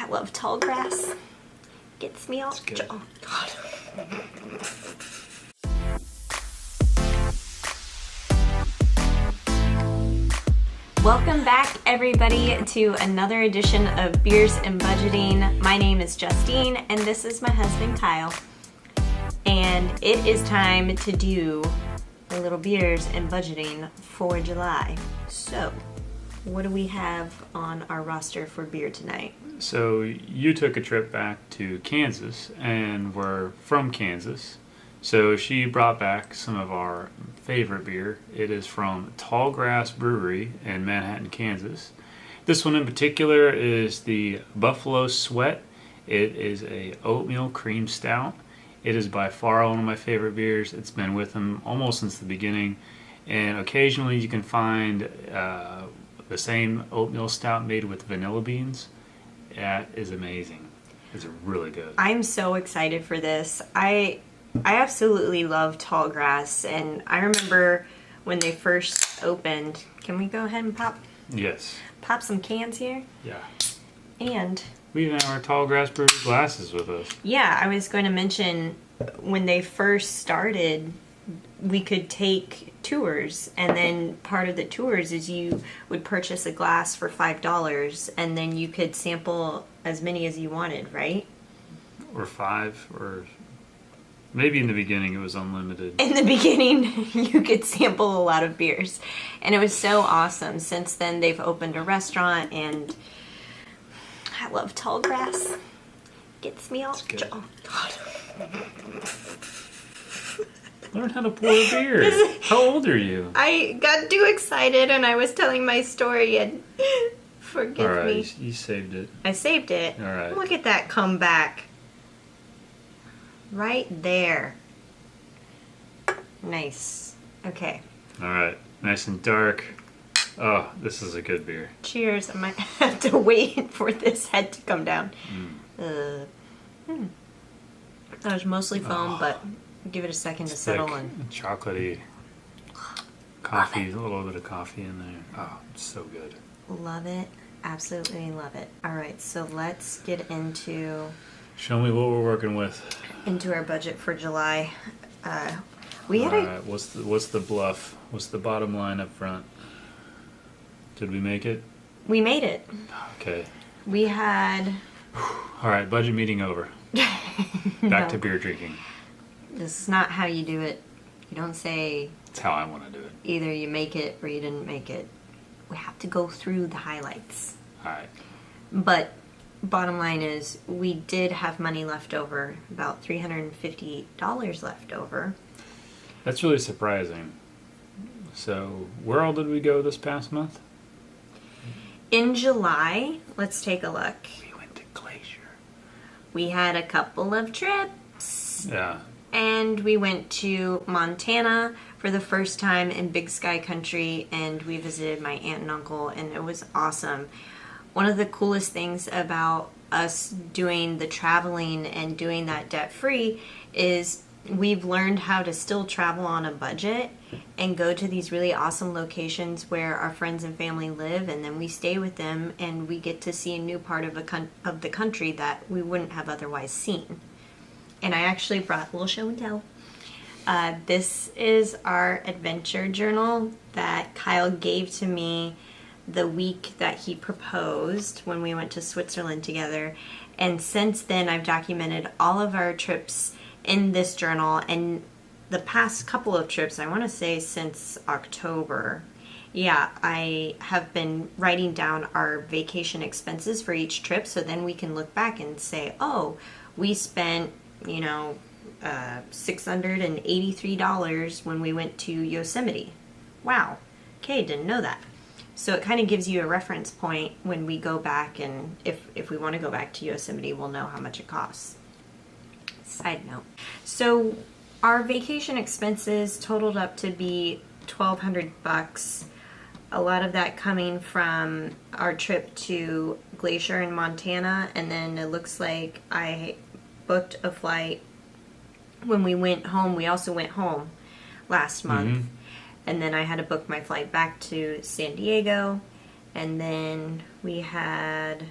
I love Tallgrass. Gets me off. Oh, God. Welcome back, everybody, to another edition of Beers and Budgeting. My name is Justine, and this is my husband, Kyle. And it is time to do a little beers and budgeting for July. So, what do we have on our roster for beer tonight? So you took a trip back to Kansas, and we're from Kansas. So she brought back some of our favorite beer. It is from Tallgrass Brewery in Manhattan, Kansas. This one in particular is the Buffalo Sweat. It is a Oatmeal Cream Stout. It is by far one of my favorite beers. It's been with them almost since the beginning. And occasionally you can find the same oatmeal stout made with vanilla beans. That is amazing. It's really good. I'm so excited for this. I absolutely love Tallgrass, and I remember when they first opened. Can we go ahead and pop? Yes. Pop some cans here? Yeah. And we even have our Tallgrass Brewery glasses with us. Yeah, I was going to mention when they first started, we could take tours, and then part of the tours is you would purchase a glass for $5, and then you could sample as many as you wanted, right? Or 5, or maybe in the beginning it was unlimited. In the beginning, you could sample a lot of beers, and it was so awesome. Since then, they've opened a restaurant, and I love Tallgrass. Gets me off. Oh, God. Learn how to pour a beer. How old are you? I got too excited and I was telling my story and forgive me. All right, you saved it. I saved it. All right. Look at that comeback. Right there. Nice. Okay. All right, nice and dark. Oh, this is a good beer. Cheers. I might have to wait for this head to come down. That was mostly foam, but give it a second to settle in. Chocolatey coffee, a little bit of coffee in there. Oh, it's so good. Love it. Absolutely love it. All right, so let's get into Show me what we're working with. Into our budget for July. What's the bluff? What's the bottom line up front? Did we make it? We made it. Okay. We had. All right, budget meeting over. Back to beer drinking. This is not how you do it. You don't say. It's how I want to do it. Either you make it or you didn't make it. We have to go through the highlights. All right. But bottom line is, we did have money left over, about $350 left over. That's really surprising. So, where all did we go this past month? In July, let's take a look. We went to Glacier. We had a couple of trips. Yeah. And we went to Montana for the first time in Big Sky Country, and we visited my aunt and uncle, and it was awesome. One of the coolest things about us doing the traveling and doing that debt-free is we've learned how to still travel on a budget and go to these really awesome locations where our friends and family live, and then we stay with them and we get to see a new part of the country that we wouldn't have otherwise seen. And I actually brought a little show and tell. This is our adventure journal that Kyle gave to me the week that he proposed when we went to Switzerland together. And since then, I've documented all of our trips in this journal. And the past couple of trips, I want to say since October, I have been writing down our vacation expenses for each trip. So then we can look back and say, oh, we spent, $683 when we went to Yosemite. Wow. Okay, didn't know that. So it kind of gives you a reference point when we go back, and if we want to go back to Yosemite, we'll know how much it costs. Side note. So our vacation expenses totaled up to be $1,200. A lot of that coming from our trip to Glacier in Montana, and then it looks like I booked a flight when we went home. We also went home last month, and then I had to book my flight back to San Diego, and then we had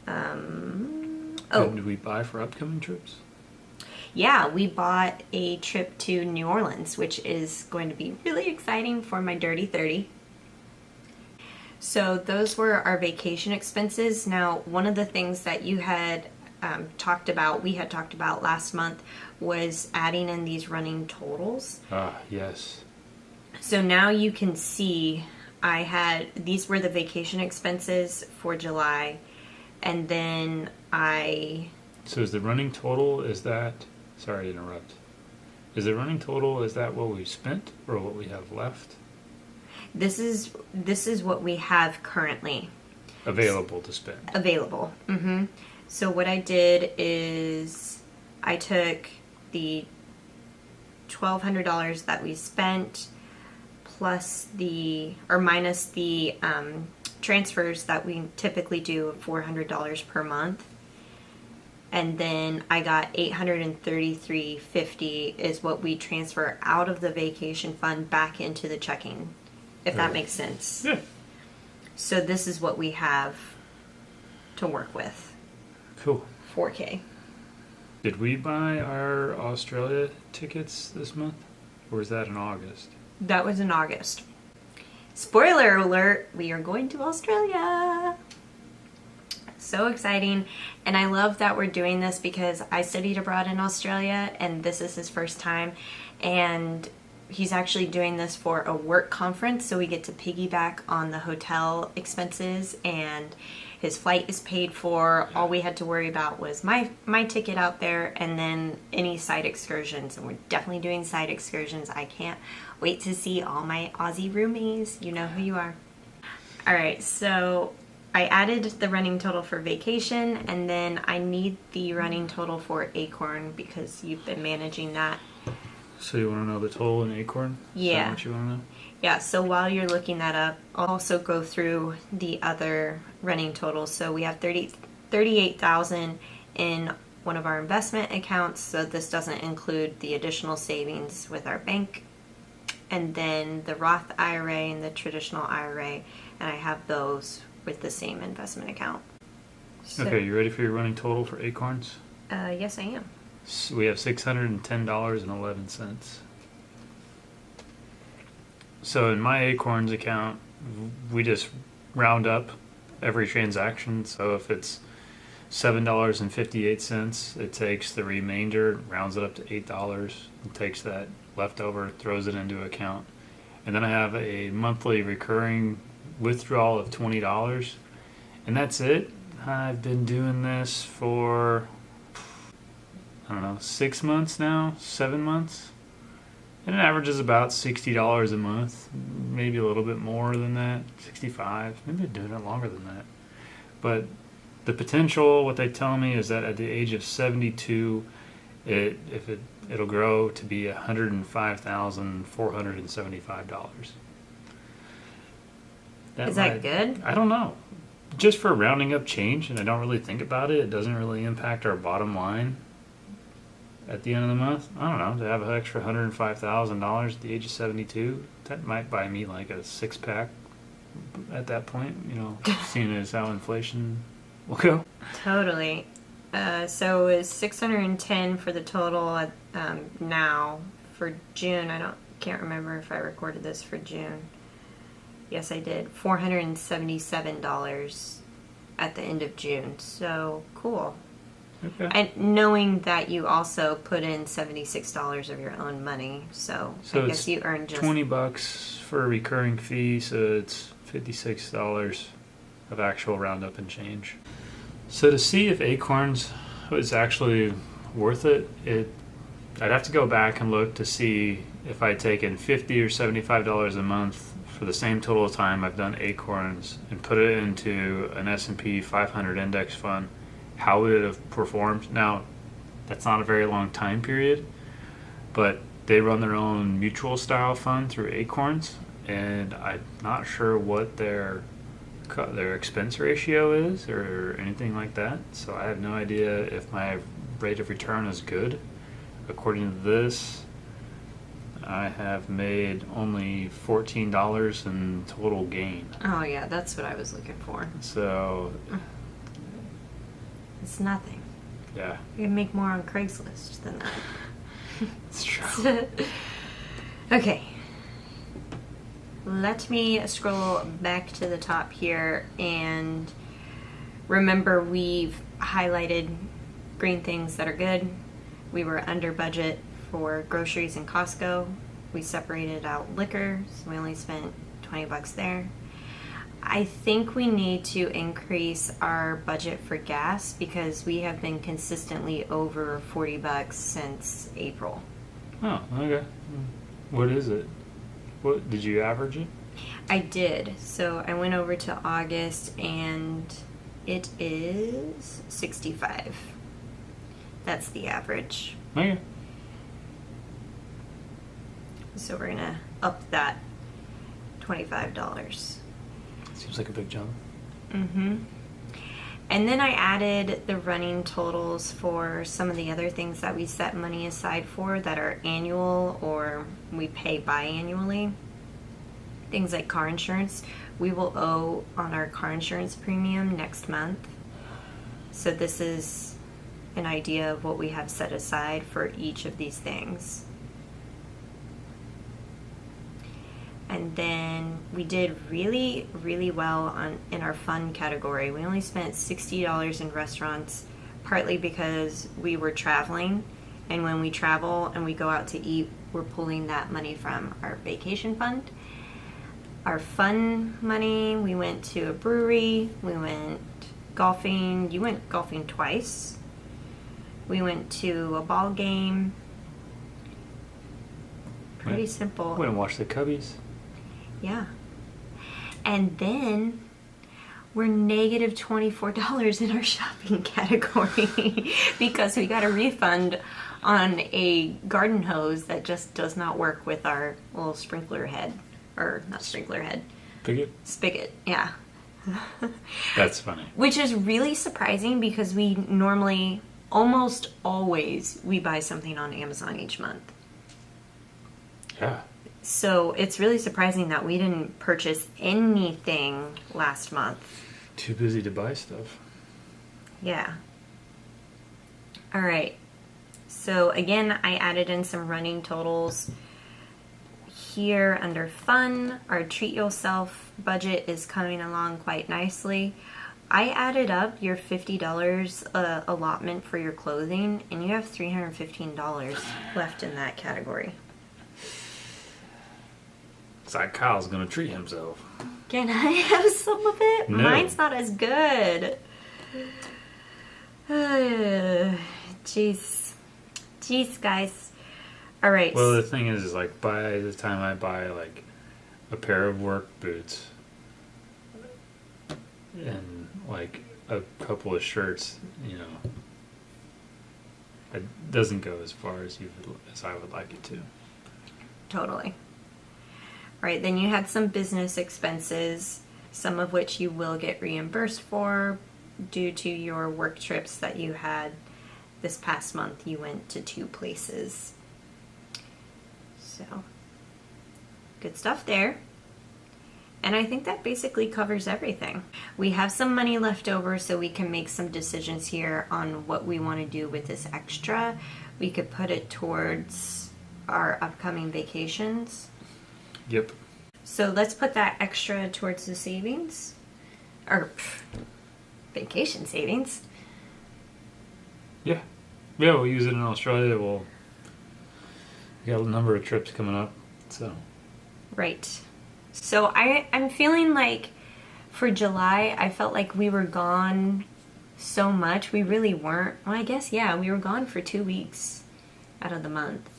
Did we buy for upcoming trips? Yeah, we bought a trip to New Orleans, which is going to be really exciting for my Dirty 30. So those were our vacation expenses. Now, one of the things that you had we had talked about last month, was adding in these running totals. Ah, yes. So now you can see these were the vacation expenses for July, and then So is the running total, sorry to interrupt. Is the running total, is that what we've spent or what we have left? This is what we have currently. Available to spend. Available. Mm-hmm. So what I did is I took the $1,200 that we spent minus the transfers that we typically do of $400 per month. And then I got $833.50 is what we transfer out of the vacation fund back into the checking, if that makes sense. Yeah. So this is what we have to work with. Cool. $4K. Did we buy our Australia tickets this month? Or was that in August? That was in August. Spoiler alert, we are going to Australia. So exciting. And I love that we're doing this because I studied abroad in Australia and this is his first time. And he's actually doing this for a work conference, so we get to piggyback on the hotel expenses, and his flight is paid for. All we had to worry about was my ticket out there and then any side excursions, and we're definitely doing side excursions. I can't wait to see all my Aussie roomies. You know who you are. All right, so I added the running total for vacation, and then I need the running total for Acorn because you've been managing that. So you want to know the total in Acorn? Yeah. Is that what you want to know? Yeah, so while you're looking that up, I'll also go through the other running totals. So we have $38,000 in one of our investment accounts, so this doesn't include the additional savings with our bank. And then the Roth IRA and the traditional IRA, and I have those with the same investment account. So, Okay, you ready for your running total for Acorns? yes, I am. So we have $610.11. So in my Acorns account, we just round up every transaction. So if it's $7.58, it takes the remainder, rounds it up to $8, and takes that leftover, throws it into account. And then I have a monthly recurring withdrawal of $20, and that's it. I've been doing this for, I don't know, 6 months now, 7 months. And it averages about $60 a month, maybe a little bit more than that, 65. Maybe I've been doing it longer than that. But the potential, what they tell me, is that at the age of 72, it'll grow to be $105,475. Is that good? I don't know. Just for rounding up change, and I don't really think about it. It doesn't really impact our bottom line at the end of the month. I don't know. To have an extra $105,000 at the age of 72, that might buy me like a 6-pack at that point, seeing as how inflation will go. Totally. So it was $610 for the total now. For June, can't remember if I recorded this for June. Yes, I did. $477 at the end of June. So cool. Okay. And knowing that you also put in $76 of your own money, so I guess you earned just $20 for a recurring fee, so it's $56 of actual roundup and change. So to see if Acorns was actually worth it, I'd have to go back and look to see if I'd taken $50 or $75 a month for the same total of time I've done Acorns and put it into an S&P 500 index fund. How would it have performed? Now, that's not a very long time period, but they run their own mutual style fund through Acorns, and I'm not sure what their expense ratio is or anything like that. So I have no idea if my rate of return is good. According to this, I have made only $14 in total gain. Oh yeah, that's what I was looking for. So It's nothing. Yeah. You can make more on Craigslist than that. It's true. Okay. Let me scroll back to the top here, and remember we've highlighted green things that are good. We were under budget for groceries and Costco. We separated out liquor, so we only spent $20 there. I think we need to increase our budget for gas because we have been consistently over $40 since April. Oh, okay. What is it? What did you average it? I did. So I went over to August and it is 65. That's the average. Okay. So we're gonna up that $25. Seems like a big jump. Mm-hmm. And then I added the running totals for some of the other things that we set money aside for that are annual or we pay biannually. Things like car insurance. We will owe on our car insurance premium next month. So this is an idea of what we have set aside for each of these things. And then we did really, really well in our fun category. We only spent $60 in restaurants, partly because we were traveling. And when we travel and we go out to eat, we're pulling that money from our vacation fund. Our fun money, we went to a brewery, we went golfing. You went golfing twice. We went to a ball game. Pretty simple. Went and watched the Cubbies. Yeah. And then we're negative $24 in our shopping category because we got a refund on a garden hose that just does not work with our little sprinkler head. Or not sprinkler head. Spigot, yeah. That's funny. Which is really surprising because we normally, almost always, we buy something on Amazon each month. Yeah. So it's really surprising that we didn't purchase anything last month. Too busy to buy stuff. Yeah. All right. So again, I added in some running totals. Here under fun, our treat yourself budget is coming along quite nicely. I added up your $50 allotment for your clothing, and you have $315 left in that category. It's like Kyle's gonna treat himself. Can I have some of it? No. Mine's not as good. Jeez. Jeez, guys. All right. Well, the thing is like by the time I buy like a pair of work boots and like a couple of shirts, you know, it doesn't go as far as I would like it to. Totally. All right, then you had some business expenses, some of which you will get reimbursed for due to your work trips that you had this past month. You went to 2 places. So, good stuff there. And I think that basically covers everything. We have some money left over so we can make some decisions here on what we want to do with this extra. We could put it towards our upcoming vacations. Yep. So let's put that extra towards the savings. Or vacation savings. Yeah. Yeah, we'll use it in Australia. We got a number of trips coming up. So. Right. So I'm feeling like for July, I felt like we were gone so much. We really weren't. Well, I guess, yeah, we were gone for 2 weeks out of the month.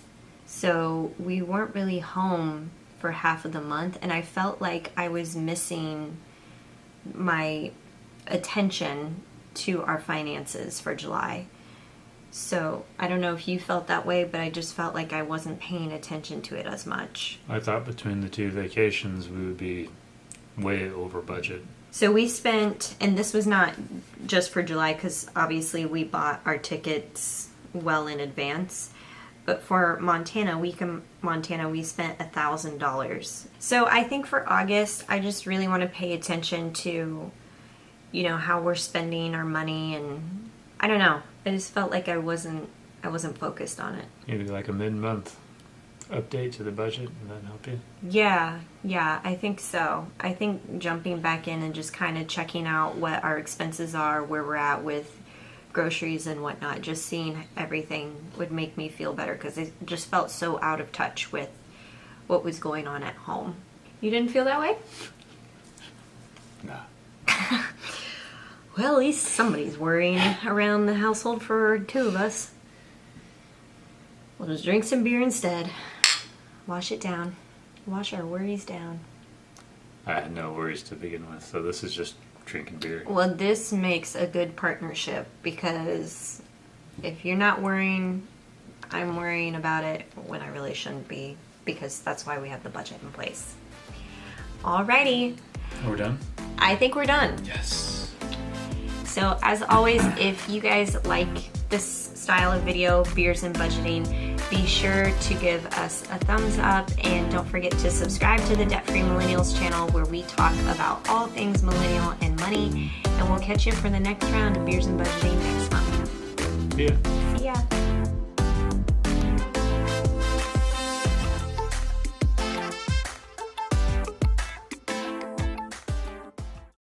So we weren't really home for half of the month. And I felt like I was missing my attention to our finances for July. So I don't know if you felt that way, but I just felt like I wasn't paying attention to it as much. I thought between the 2 vacations we would be way over budget. So we spent, and this was not just for July because obviously we bought our tickets well in advance, but for Montana, we spent $1,000. So I think for August, I just really want to pay attention to, you know, how we're spending our money and I don't know. I just felt like I wasn't focused on it. Maybe like a mid-month update to the budget, and that help you? Yeah, I think so. I think jumping back in and just kind of checking out what our expenses are, where we're at with groceries and whatnot, just seeing everything would make me feel better because it just felt so out of touch with what was going on at home. You didn't feel that way? No. Well, at least somebody's worrying around the household for two of us. We'll just drink some beer instead. Wash it down. Wash our worries down. I had no worries to begin with, so this is just drinking beer. Well, this makes a good partnership because if you're not worrying, I'm worrying about it when I really shouldn't be, because that's why we have the budget in place. Alrighty. We're done? I think we're done. Yes. So as always, if you guys like this style of video, beers and budgeting, be sure to give us a thumbs up and don't forget to subscribe to the Debt Free Millennials channel where we talk about all things millennial and money, and we'll catch you for the next round of beers and budgeting next month. Yeah.